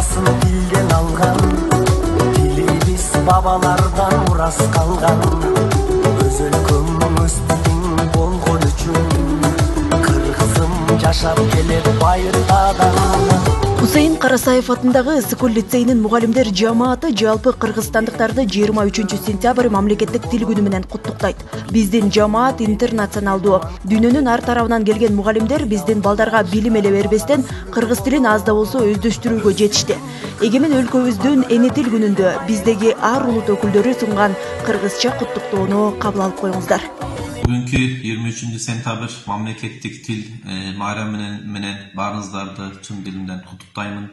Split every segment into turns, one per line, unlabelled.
Атасын тилден алган, тилибиз бабалардан мурас калган. Өз өлкөм өз тилиң болгон үчүн, кыргызым жашап келет байыркадан.
Хусейн Карасаев атындагы Ысыкул лицейинин мугалимдер жамааты жалпы кыргызстандыктарды 23 сентябрь мамлекеттик тил күнү менен куттуктайт. Биздин жамаат интернационалдуу. Дүйнөнүн ар тарабынан келген мугалимдер биздин балдарга билим эле бербестен кыргыз тилин аз да болсо өздөштүрүүгө жетишти. Эгемен өлкөбүздүн эне тил күнүндө биздеги ар улут өкүлдөрү сунган кыргызча куттуктоону кабыл алып коюңуздар.
Bugünkü 23 sentabr mamleketlik til bayramı menen barınızlarda tüm dilimden kutuktayımın.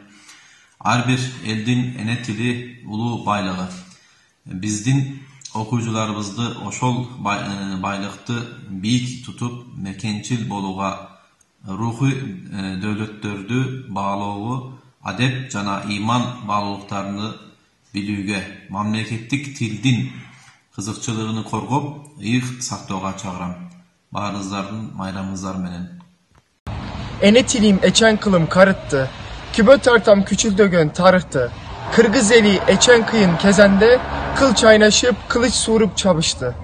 Her bir eldin ene tili ulu baylığı. Bizdin okuyucularımızdı oşol baylıktı biyik tutup mekençil boluğa ruhu devlettördü bağlığı adep cana iman bağlılıklarını bilüge mamleketlik tildin kızıkçılığını korgop, ıyık saktooga çağıram. Barınızlardın bayramınızlar menen.
Ene tilim eçen kılım karıttı. Kübö tartam küçüldögön tarıhtı. Kırgız eli eçen kıyın kezende, kıl çaynaşıp kılıç suurup çabıştı.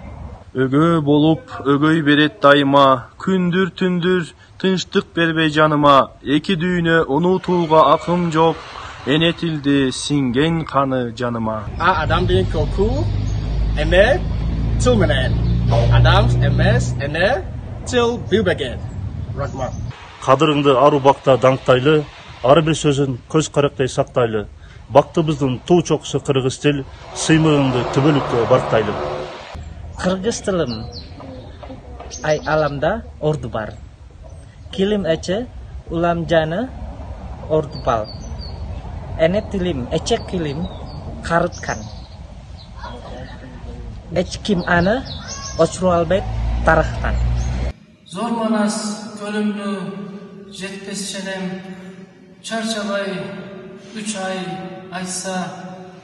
Ögö bolup, ögöy beret dayıma, kündür tündür, tınçtık berbe canıma, eki düğüne unutulga akım yok, ene tildi singen kanı canıma.
Adam din koku, ene til menen. Adam emes ene til bilbegen. Rahmat.
Kadırыңды ар убакта даңктайлы, ар бир сөзүн көз карактай сактайлы. Бактыбыздын туу чокусу кыргыз тил, сыймыгыңды түбөлүккө барктайлы.
Kırgız tilim ay alamda ordu var. Kilim ece ulam canı ordu bal. Ene tilim ecek kilim karıtkan. Eçkim anı oçrualbek tarıhtan.
Zor manas ölümlü jetpes çenem çarçabay 3 ay aysa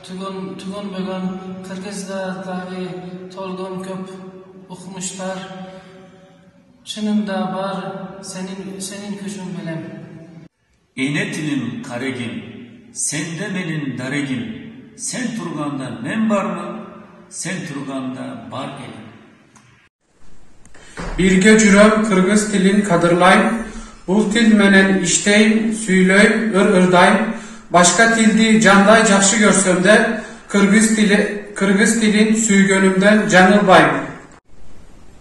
tugun bögön Kırgızda dahi tolgon köp okumuşlar. Çınında var senin küçün bilem.
Ene tilim karegim, sende menin daregim. Sen turganda men var mı? Sen turganda bar elim.
Birge jüröm Kırgız tilin kadırlayım. Bu til menen işteyim, süyleyim, ır-ırdayım. Başka tildi canday jakşı görsem de Kırgız tilin süygönümden janılbayım.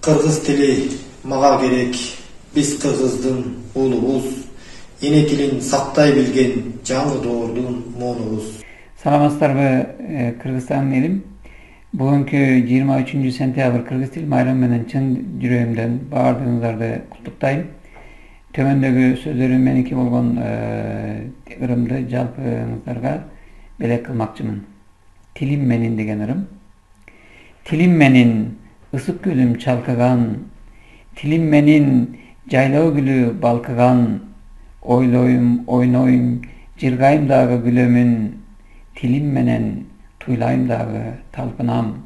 Kırgız tili maga gerek. Biz Kırgızdın ulubuz. Ene tilin saktay bilgen жаңы doğurdun monubuz.
Саламатсыздарбы, Кыргызстан элим. Bugünkü 23 sentabr Kırgız Til Bayramı menен чын жүрөгүмдөн баардыгыңыздарды куттуктайм. Төмөндөгү сөздөрүм меники болгон ырымды жалпыңыздарга белек кылмакчымын. Тилим менин деген ырым. Тилим менин ысык гүлүм чалкыган, тилим менин жайлоо гүлү балкыган, ойлойм, ойнойм, жыргайм дагы күлөмүн, тилим менен туйлайм дагы талпынам.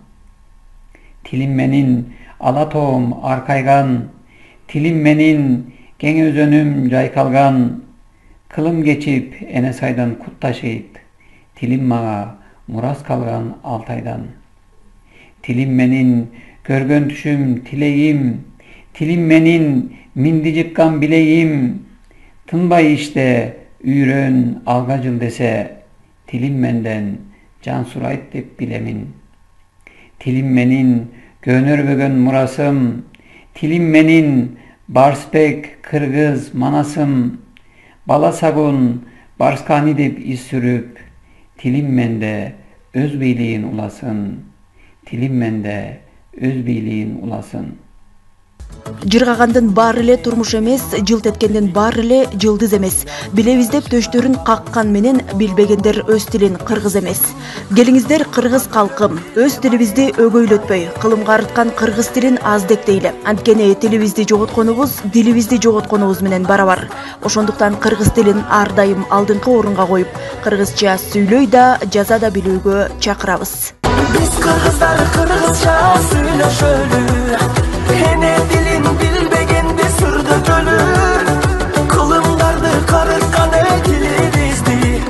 Тилим менин ала тоом аркайган, тилим менин кең өзөнүм жайкалган, кылым кечип эне сайдан кут ташыйт, тилим мага мурас калган Алтайдан. Тилим менин көргөн түшүм тилегим, тилим менин минди жыккан билегим, тынбай иште үйрөн алга жыл десе, тилим менден жан сурайт деп билемин. Тилим менин көнөрбөгөн мурасым, тилим менин барсбек, кыргыз, манасым, бала сагун, барскани деп из сүрүп, тилим менде өз бийлигин уласын, тилим менде өз бийлигин уласын.
Жыргагандын баары эле турмуш эмес, жылт эткендин баары эле жылдыз эмес. Билебиз деп төштөрүн каккан менен билбегендер өз тилин кыргыз эмес. Келиңиздер кыргыз калкым, өз тилибизди өгөйлөтпөй, кылымга арыткан кыргыз тилин аздек дейли. Анткени тилибизди жоготконубуз, дилибизди жоготконубуз менен барабар. Ошондуктан кыргыз тилин ар дайым алдыңкы орунга коюп, кыргызча сүйлөй да, жаза да билүүгө чакырабыз.
Биз кыргыздар кыргызча сүйлөшөлү. Ene dilin bilbegende sırda tölü. Kılımdardı karıtkan el dilibizdi.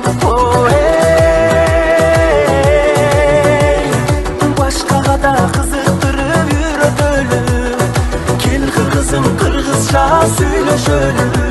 söyle şöyle